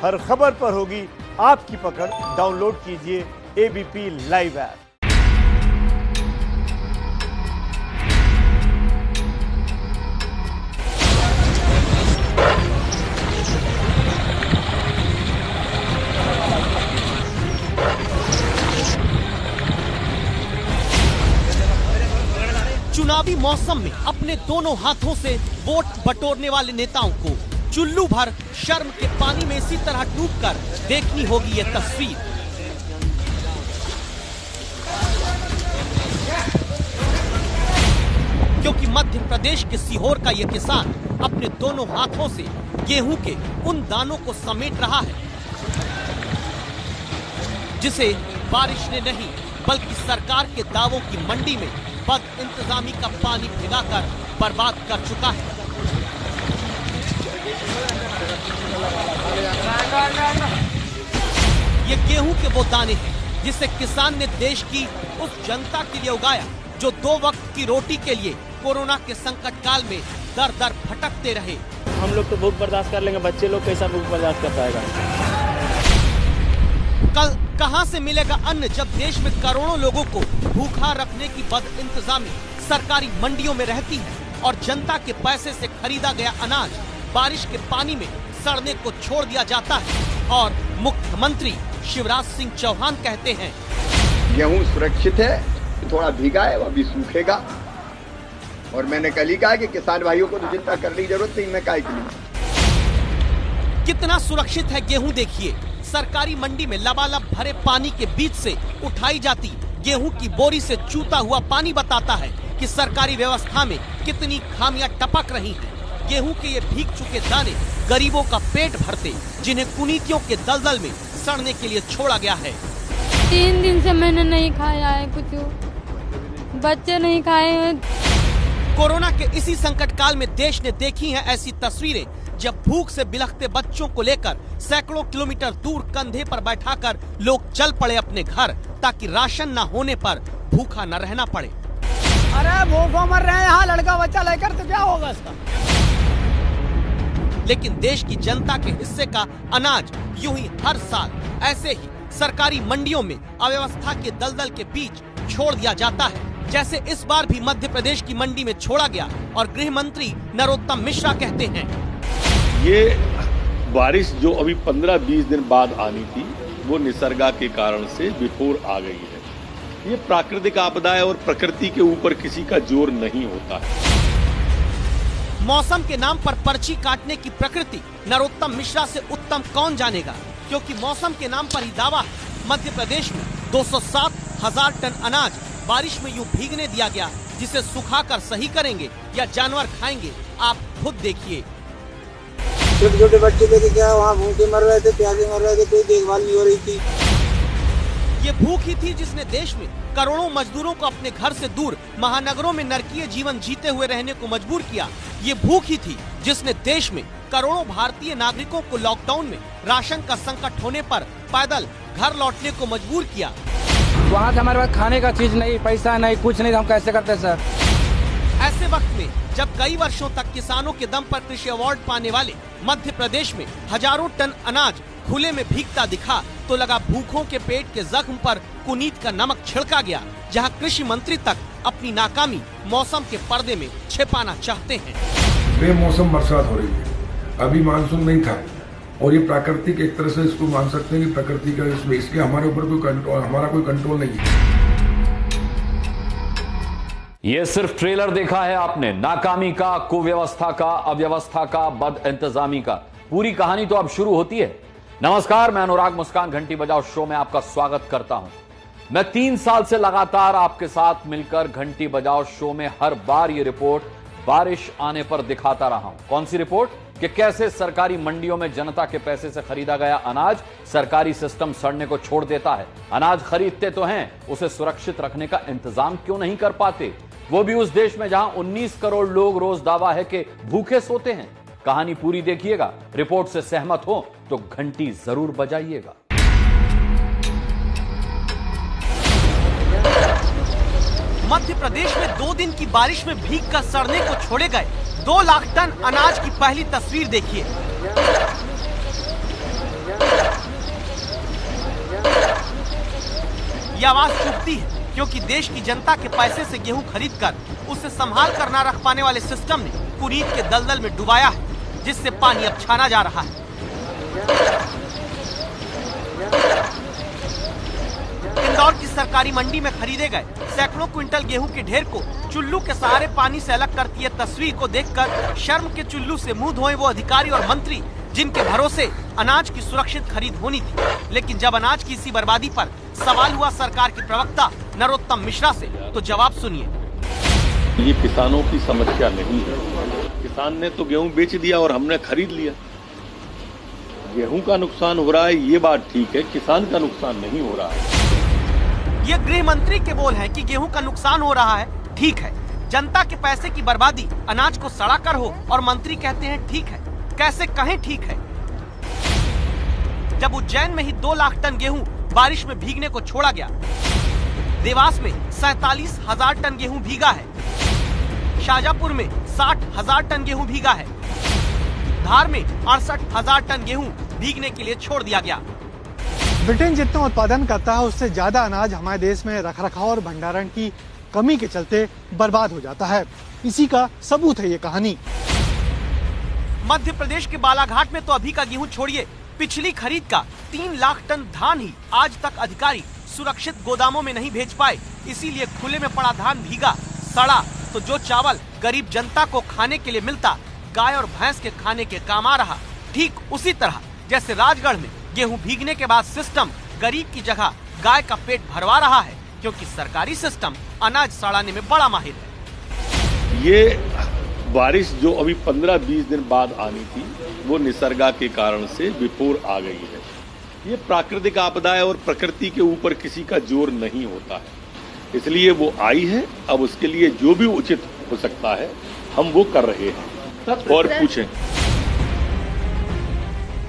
हर खबर पर होगी आपकी पकड़। डाउनलोड कीजिए एबीपी लाइव ऐप। चुनावी मौसम में अपने दोनों हाथों से वोट बटोरने वाले नेताओं को चुल्लू भर शर्म के पानी में इसी तरह डूबकर देखनी होगी ये तस्वीर। क्योंकि मध्य प्रदेश के सीहोर का ये किसान अपने दोनों हाथों से गेहूं के उन दानों को समेट रहा है जिसे बारिश ने नहीं बल्कि सरकार के दावों की मंडी में बद इंतजामी का पानी भिगाकर बर्बाद कर चुका है। ये गेहूं के वो दाने हैं जिसे किसान ने देश की उस जनता के लिए उगाया जो 2 वक्त की रोटी के लिए कोरोना के संकट काल में दर दर भटकते रहे। हम लोग तो भूख बर्दाश्त कर लेंगे, बच्चे लोग कैसा भूख बर्दाश्त कर पाएगा। कल कहां से मिलेगा अन्न जब देश में करोड़ों लोगों को भूखा रखने की बद इंतजामी सरकारी मंडियों में रहती है और जनता के पैसे से खरीदा गया अनाज बारिश के पानी में सड़ने को छोड़ दिया जाता है। और मुख्यमंत्री शिवराज सिंह चौहान कहते हैं गेहूं सुरक्षित है, थोड़ा भीगा है, वो अभी सूखेगा। और मैंने कल ही कहा कि किसान भाइयों को तो चिंता करने की जरूरत नहीं, मैं काहे के लिए। कितना सुरक्षित है गेहूं देखिए। सरकारी मंडी में लबालब भरे पानी के बीच से उठाई जाती गेहूं की बोरी से चूता हुआ पानी बताता है कि सरकारी व्यवस्था में कितनी खामियां टपक रही हैं। गेहूं के ये भीग चुके दाने गरीबों का पेट भरते जिन्हें कुनीतियों के दलदल में सड़ने के लिए छोड़ा गया है। 3 दिन से मैंने नहीं खाया है, कुछ बच्चे नहीं खाए हैं। कोरोना के इसी संकट काल में देश ने देखी हैं ऐसी तस्वीरें जब भूख से बिलखते बच्चों को लेकर सैकड़ों किलोमीटर दूर कंधे पर बैठाकर लोग चल पड़े अपने घर ताकि राशन न होने पर भूखा न रहना पड़े। अरे भूखों मर रहे हैं यहाँ, लड़का बच्चा लेकर तो क्या होगा इसका। लेकिन देश की जनता के हिस्से का अनाज यूं ही हर साल ऐसे ही सरकारी मंडियों में अव्यवस्था के दलदल के बीच छोड़ दिया जाता है, जैसे इस बार भी मध्य प्रदेश की मंडी में छोड़ा गया। और गृह मंत्री नरोत्तम मिश्रा कहते हैं ये बारिश जो अभी 15-20 दिन बाद आनी थी वो निसर्गा के कारण से बिफोर आ गई है। ये प्राकृतिक आपदा है और प्रकृति के ऊपर किसी का जोर नहीं होता है। मौसम के नाम पर पर्ची काटने की प्रकृति नरोत्तम मिश्रा से उत्तम कौन जानेगा, क्योंकि मौसम के नाम पर ही दावा है मध्य प्रदेश में 207,000 टन अनाज बारिश में यूं भीगने दिया गया जिसे सुखाकर सही करेंगे या जानवर खाएंगे, आप खुद देखिए। छोटे छोटे बच्चे थे क्या वहाँ भूखे मर रहे थे, प्यासे मर रहे थे, कोई देखभाल नहीं हो रही थी। ये भूख ही थी जिसने देश में करोड़ों मजदूरों को अपने घर से दूर महानगरों में नरकीय जीवन जीते हुए रहने को मजबूर किया। ये भूख ही थी जिसने देश में करोड़ों भारतीय नागरिकों को लॉकडाउन में राशन का संकट होने पर पैदल घर लौटने को मजबूर किया। वहाँ से हमारे पास खाने का चीज नहीं, पैसा नहीं, कुछ नहीं, हम कैसे करते सर। ऐसे वक्त में जब कई वर्षों तक किसानों के दम पर कृषि अवार्ड पाने वाले मध्य प्रदेश में हजारों टन अनाज खुले में भीगता दिखा तो लगा भूखों के पेट के जख्म पर कुनीत का नमक छिड़का गया, जहां कृषि मंत्री तक अपनी नाकामी मौसम के पर्दे में छिपाना चाहते हैं। बेमौसम बरसात हो रही है, अभी मानसून नहीं था और ये प्राकृतिक एक तरह से इसको मान सकते हैं कि प्रकृति का इसमें इसके हमारे ऊपर हमारा कोई कंट्रोल नहीं है। ये सिर्फ ट्रेलर देखा है आपने, नाकामी का, कुव्यवस्था का, अव्यवस्था का, बद इंतजामी का। पूरी कहानी तो अब शुरू होती है। नमस्कार, मैं अनुराग मुस्कान घंटी बजाओ शो में आपका स्वागत करता हूं। मैं 3 साल से लगातार आपके साथ मिलकर घंटी बजाओ शो में हर बार ये रिपोर्ट बारिश आने पर दिखाता रहा हूं। कौन सी रिपोर्ट? कि कैसे सरकारी मंडियों में जनता के पैसे से खरीदा गया अनाज सरकारी सिस्टम सड़ने को छोड़ देता है। अनाज खरीदते तो हैं, उसे सुरक्षित रखने का इंतजाम क्यों नहीं कर पाते, वो भी उस देश में जहां 19 करोड़ लोग रोज दावा है कि भूखे सोते हैं। कहानी पूरी देखिएगा, रिपोर्ट से सहमत हो तो घंटी जरूर बजाइएगा। मध्य प्रदेश में 2 दिन की बारिश में भीग कर सड़ने को छोड़े गए 2 लाख टन अनाज की पहली तस्वीर देखिए। ये आवाज चुभती है क्योंकि देश की जनता के पैसे से गेहूं खरीदकर उसे संभाल कर न रख पाने वाले सिस्टम ने कुरीत के दलदल में डुबाया है, जिससे पानी अब छाना जा रहा है। इंदौर की सरकारी मंडी में खरीदे गए सैकड़ों क्विंटल गेहूं के ढेर को चुल्लू के सहारे पानी से अलग करती है तस्वीर को देखकर शर्म के चुल्लू से मुंह धोए वो अधिकारी और मंत्री जिनके भरोसे अनाज की सुरक्षित खरीद होनी थी। लेकिन जब अनाज की इसी बर्बादी पर सवाल हुआ सरकार के प्रवक्ता नरोत्तम मिश्रा से, तो जवाब सुनिए। ये किसानों की समस्या नहीं है। किसान ने तो गेहूं बेच दिया और हमने खरीद लिया। गेहूं का नुकसान हो रहा है, ये बात ठीक है, किसान का नुकसान नहीं हो रहा है। ये गृह मंत्री के बोल हैं कि गेहूं का नुकसान हो रहा है, ठीक है। जनता के पैसे की बर्बादी अनाज को सड़ा कर हो और मंत्री कहते हैं ठीक है। कैसे कहें ठीक है, जब उज्जैन में ही 2 लाख टन गेहूं बारिश में भीगने को छोड़ा गया, देवास में 47,000 टन गेहूं भीगा है, शाजापुर में 60,000 टन गेहूं भीगा है, धार में 68,000 टन गेहूं भीगने के लिए छोड़ दिया गया। ब्रिटेन जितना उत्पादन करता है उससे ज्यादा अनाज हमारे देश में रखरखाव और भंडारण की कमी के चलते बर्बाद हो जाता है। इसी का सबूत है ये कहानी। मध्य प्रदेश के बालाघाट में तो अभी का गेहूं छोड़िए, पिछली खरीद का 3 लाख टन धान ही आज तक अधिकारी सुरक्षित गोदामों में नहीं भेज पाए। इसीलिए खुले में पड़ा धान भीगा, सड़ा, तो जो चावल गरीब जनता को खाने के लिए मिलता, गाय और भैंस के खाने के काम आ रहा। ठीक उसी तरह जैसे राजगढ़ में गेहूं भीगने के बाद सिस्टम गरीब की जगह गाय का पेट भरवा रहा है, क्योंकि सरकारी सिस्टम अनाज सड़ाने में बड़ा माहिर है। ये बारिश जो अभी 15-20 दिन बाद आनी थी, वो निसर्गा के कारण से विफोर आ गई है। ये प्राकृतिक आपदा है और प्रकृति के ऊपर किसी का जोर नहीं होता है, इसलिए वो आई है। अब उसके लिए जो भी उचित हो सकता है हम वो कर रहे हैं। और पूछें,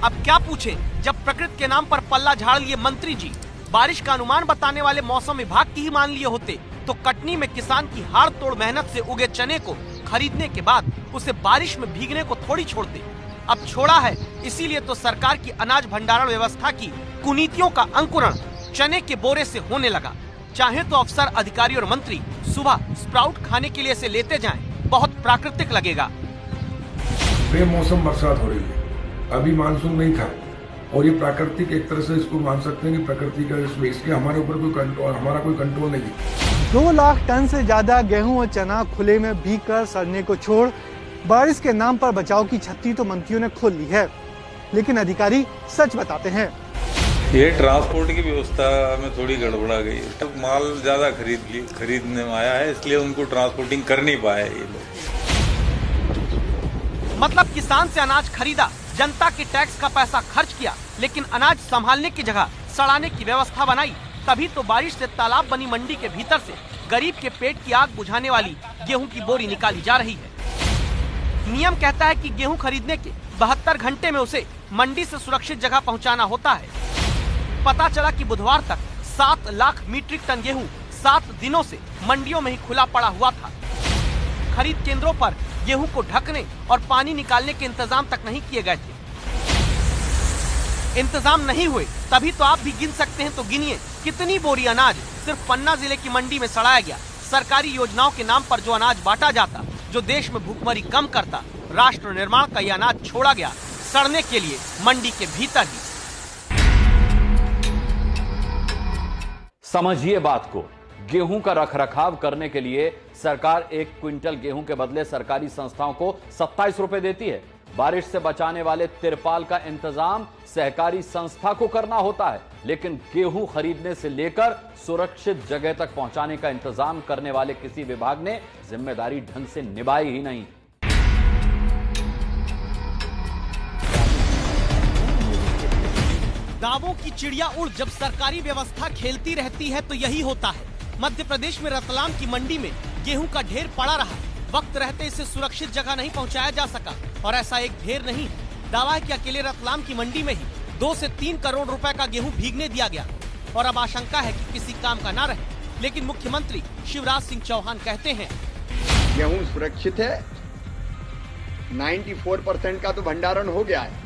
अब क्या पूछें जब प्रकृति के नाम पर पल्ला झाड़ लिए मंत्री जी बारिश का अनुमान बताने वाले मौसम विभाग की ही मान लिए होते, तो कटनी में किसान की हाड़ तोड़ मेहनत से उगे चने को खरीदने के बाद उसे बारिश में भीगने को थोड़ी छोड़ते। अब छोड़ा है, इसीलिए तो सरकार की अनाज भंडारण व्यवस्था की कुनीतियों का अंकुरण चने के बोरे से होने लगा। चाहे तो अफसर, अधिकारी और मंत्री सुबह स्प्राउट खाने के लिए इसे लेते जाएं, बहुत प्राकृतिक लगेगा। बेमौसम बरसात हो रही है, अभी मानसून नहीं था और ये प्राकृतिक एक तरह से इसको मान सकते हैं कि प्रकृति का इसके हमारे ऊपर हमारा कोई कंट्रोल नहीं है। 2 लाख टन से ज्यादा गेहूं और चना खुले में भीग कर सड़ने को छोड़ बारिश के नाम पर बचाव की छत्ती तो मंत्रियों ने खोल ली है, लेकिन अधिकारी सच बताते हैं। ये ट्रांसपोर्ट की व्यवस्था में थोड़ी गड़बड़ा गई है। तो माल ज्यादा खरीदने में आया है, इसलिए उनको ट्रांसपोर्टिंग कर नहीं पाए ये लोग। मतलब किसान से अनाज खरीदा, जनता के टैक्स का पैसा खर्च किया, लेकिन अनाज संभालने की जगह सड़ाने की व्यवस्था बनाई। तभी तो बारिश से तालाब बनी मंडी के भीतर से गरीब के पेट की आग बुझाने वाली गेहूं की बोरी निकाली जा रही है। नियम कहता है कि गेहूं खरीदने के 72 घंटे में उसे मंडी से सुरक्षित जगह पहुंचाना होता है। पता चला कि बुधवार तक 7 लाख मीट्रिक टन गेहूं 7 दिनों से मंडियों में ही खुला पड़ा हुआ था। खरीद केंद्रों पर गेहूं को ढकने और पानी निकालने के इंतजाम तक नहीं किए गए थे। इंतजाम नहीं हुए तभी तो आप भी गिन सकते हैं, तो गिनिए कितनी बोरी अनाज सिर्फ पन्ना जिले की मंडी में सड़ाया गया। सरकारी योजनाओं के नाम पर जो अनाज बांटा जाता, जो देश में भूखमरी कम करता, राष्ट्र निर्माण का यह अनाज छोड़ा गया सड़ने के लिए मंडी के भीतर ही। समझिए बात को, गेहूं का रखरखाव करने के लिए सरकार 1 क्विंटल गेहूं के बदले सरकारी संस्थाओं को 27 रुपए देती है। बारिश से बचाने वाले तिरपाल का इंतजाम सहकारी संस्था को करना होता है, लेकिन गेहूं खरीदने से लेकर सुरक्षित जगह तक पहुंचाने का इंतजाम करने वाले किसी विभाग ने जिम्मेदारी ढंग से निभाई ही नहीं। दावों की चिड़िया उड़ जब सरकारी व्यवस्था खेलती रहती है तो यही होता है। मध्य प्रदेश में रतलाम की मंडी में गेहूं का ढेर पड़ा रहा, वक्त रहते इसे सुरक्षित जगह नहीं पहुंचाया जा सका। और ऐसा एक ढेर नहीं, दावा है कि अकेले रतलाम की मंडी में ही 2 से 3 करोड़ रुपए का गेहूं भीगने दिया गया। और अब आशंका है कि किसी काम का ना रहे। लेकिन मुख्यमंत्री शिवराज सिंह चौहान कहते हैं, गेहूं सुरक्षित है, 94% का तो भंडारण हो गया है,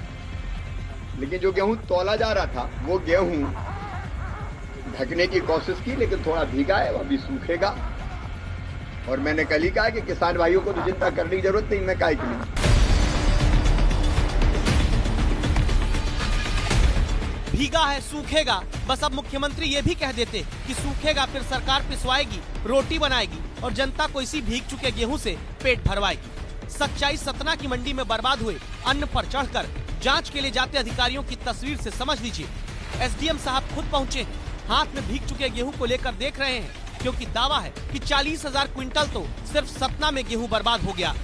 लेकिन जो गेहूं तौला जा रहा था वो गेहूं ढकने की कोशिश की, लेकिन थोड़ा भीगा है, वो अभी सूखेगा। और मैंने कल ही कहा कि किसान भाइयों को तो चिंता करने की जरूरत नहीं, मैं काहे के लिए। भीगा है, सूखेगा। बस अब मुख्यमंत्री ये भी कह देते कि सूखेगा, फिर सरकार पिसवाएगी, रोटी बनाएगी और जनता को इसी भीग चुके गेहूं से पेट भरवाएगी। सच्चाई सतना की मंडी में बर्बाद हुए अन्न पर चढ़कर जांच के लिए जाते अधिकारियों की तस्वीर से समझ लीजिए। एसडीएम साहब खुद पहुंचे हैं, हाथ में भीग चुके गेहूं को लेकर देख रहे हैं, क्योंकि दावा है कि 40,000 क्विंटल तो सिर्फ सतना में गेहूं बर्बाद हो गया।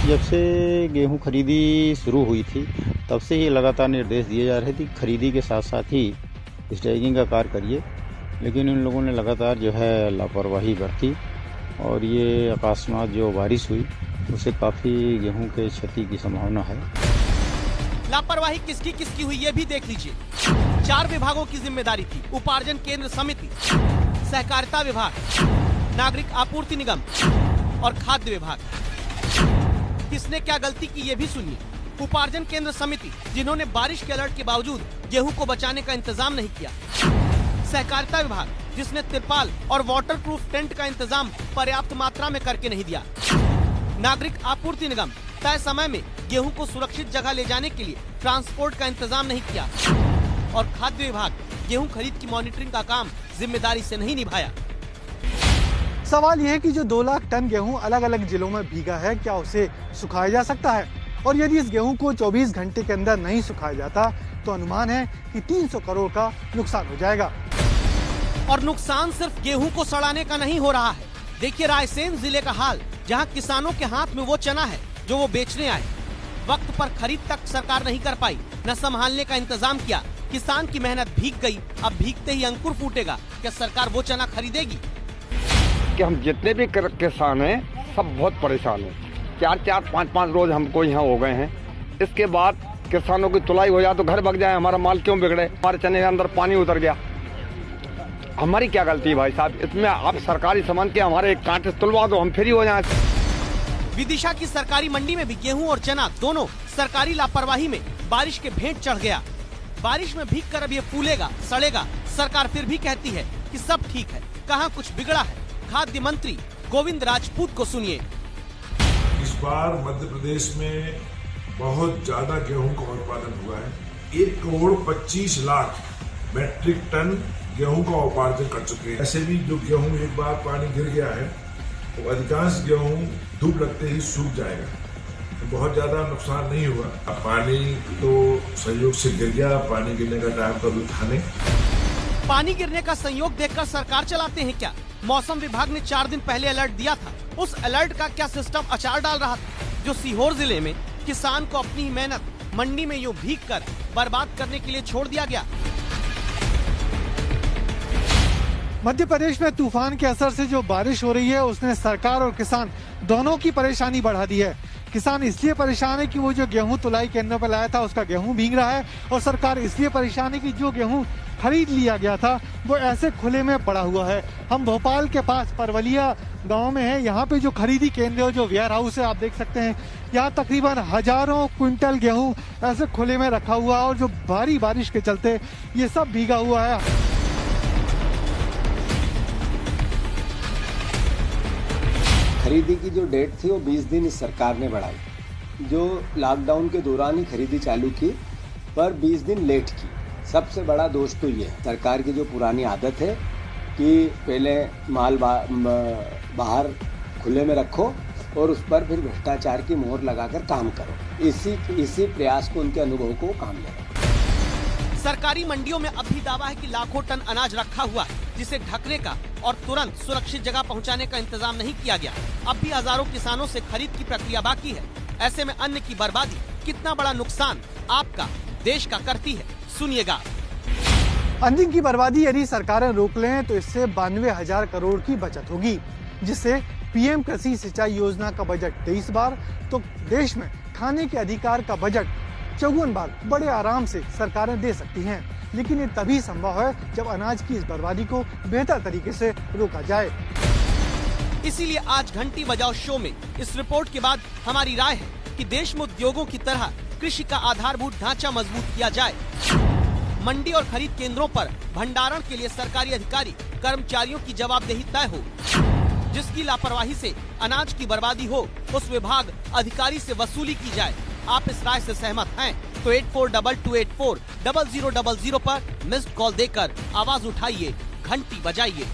जब से गेहूं खरीदी शुरू हुई थी तब से ही लगातार निर्देश दिए जा रहे थे, खरीदी के साथ साथ ही स्टैगिंग का कार्य करिए, लेकिन इन लोगों ने लगातार जो है लापरवाही बरती और ये अकस्मात जो बारिश हुई उससे काफ़ी गेहूं के क्षति की संभावना है। लापरवाही किसकी किसकी हुई ये भी देख लीजिए। 4 विभागों की जिम्मेदारी थी, उपार्जन केंद्र समिति, सहकारिता विभाग, नागरिक आपूर्ति निगम और खाद्य विभाग। किसने क्या गलती की ये भी सुनिए। उपार्जन केंद्र समिति, जिन्होंने बारिश के अलर्ट के बावजूद गेहूं को बचाने का इंतजाम नहीं किया। सहकारिता विभाग, जिसने तिरपाल और वाटरप्रूफ टेंट का इंतजाम पर्याप्त मात्रा में करके नहीं दिया। नागरिक आपूर्ति निगम, तय समय में गेहूं को सुरक्षित जगह ले जाने के लिए ट्रांसपोर्ट का इंतजाम नहीं किया। और खाद्य विभाग, गेहूं खरीद की मॉनिटरिंग का काम जिम्मेदारी से नहीं निभाया। सवाल यह है कि जो 2 लाख टन गेहूं अलग अलग जिलों में भीगा है, क्या उसे सुखाया जा सकता है? और यदि इस गेहूं को 24 घंटे के अंदर नहीं सुखाया जाता तो अनुमान है कि 300 करोड़ का नुकसान हो जाएगा। और नुकसान सिर्फ गेहूं को सड़ाने का नहीं हो रहा है। देखिए रायसेन जिले का हाल, जहां किसानों के हाथ में वो चना है जो वो बेचने आए। वक्त पर खरीद तक सरकार नहीं कर पाई, न संभालने का इंतजाम किया। किसान की मेहनत भीग गई, अब भीगते ही अंकुर फूटेगा। क्या सरकार वो चना खरीदेगी? कि हम जितने भी किसान हैं सब बहुत परेशान हैं। 4-4, 5-5 रोज हमको यहाँ हो गए हैं। इसके बाद किसानों की तुलाई हो जाए तो घर भग जाए, हमारा माल क्यों बिगड़े? हमारे चने के अंदर पानी उतर गया, हमारी क्या गलती है भाई साहब? इसमें आप सरकारी सामान के हमारे एक कांटे तुलवा दो, हम फ्री हो जाए। विदिशा की सरकारी मंडी में भी गेहूं और चना दोनों सरकारी लापरवाही में बारिश के भेंट चढ़ गया। बारिश में भीग कर अब ये फूलेगा, सड़ेगा। सरकार फिर भी कहती है कि सब ठीक है, कहाँ कुछ बिगड़ा है। खाद्य मंत्री गोविंद राजपूत को सुनिए। इस बार मध्य प्रदेश में बहुत ज्यादा गेहूं का उत्पादन हुआ है। 1,25 लाख मैट्रिक टन गेहूं का उपार्जन कर चुके हैं। ऐसे भी जो गेहूं एक बार पानी गिर गया है तो अधिकांश गेहूं धूप लगते ही सूख जाएगा, तो बहुत ज्यादा नुकसान नहीं हुआ। पानी तो संयोग से गिर गया, पानी गिरने का टाइम कभी था नहीं। पानी गिरने का संयोग देखकर सरकार चलाते हैं क्या? मौसम विभाग ने 4 दिन पहले अलर्ट दिया था। उस अलर्ट का क्या सिस्टम अचार डाल रहा था, जो सीहोर जिले में किसान को अपनी मेहनत मंडी में यूं भीग कर बर्बाद करने के लिए छोड़ दिया गया। मध्य प्रदेश में तूफान के असर से जो बारिश हो रही है उसने सरकार और किसान दोनों की परेशानी बढ़ा दी है। किसान इसलिए परेशान है कि वो जो गेहूं तुलाई केंद्रों पर लाया था उसका गेहूं भीग रहा है, और सरकार इसलिए परेशान है कि जो गेहूं खरीद लिया गया था वो ऐसे खुले में पड़ा हुआ है। हम भोपाल के पास परवलिया गांव में हैं। यहाँ पे जो खरीदी केंद्र जो वेयर हाउस है आप देख सकते हैं, यहाँ तकरीबन हजारों क्विंटल गेहूं ऐसे खुले में रखा हुआ है, और जो भारी बारिश के चलते ये सब भीगा हुआ है। खरीदी की जो डेट थी वो 20 दिन इस सरकार ने बढ़ाई। जो लॉकडाउन के दौरान ही खरीदी चालू की पर 20 दिन लेट की। सबसे बड़ा दोष तो ये है सरकार की जो पुरानी आदत है कि पहले माल बाहर खुले में रखो और उस पर फिर भ्रष्टाचार की मोहर लगाकर काम करो। इसी प्रयास को, उनके अनुभव को काम लगा। सरकारी मंडियों में अब भी दावा है कि लाखों टन अनाज रखा हुआ है, जिसे ढकने का और तुरंत सुरक्षित जगह पहुंचाने का इंतजाम नहीं किया गया। अब भी हजारों किसानों से खरीद की प्रक्रिया बाकी है। ऐसे में अन्न की बर्बादी कितना बड़ा नुकसान आपका, देश का करती है, सुनिएगा। अन्न की बर्बादी यदि सरकारें रोक लें तो इससे 92,000 करोड़ की बचत होगी, जिससे पीएम कृषि सिंचाई योजना का बजट 23 बार तो देश में खाने के अधिकार का बजट 54 बार बड़े आराम से सरकारें दे सकती हैं। लेकिन ये तभी संभव है जब अनाज की इस बर्बादी को बेहतर तरीके से रोका जाए। इसीलिए आज घंटी बजाओ शो में इस रिपोर्ट के बाद हमारी राय है कि देश में उद्योगों की तरह कृषि का आधारभूत ढांचा मजबूत किया जाए। मंडी और खरीद केंद्रों पर भंडारण के लिए सरकारी अधिकारी कर्मचारियों की जवाबदेही तय हो। जिसकी लापरवाही से अनाज की बर्बादी हो, उस विभाग अधिकारी से वसूली की जाए। आप इस राय से सहमत हैं तो 8422840000 पर मिस्ड कॉल देकर आवाज उठाइए, घंटी बजाइए।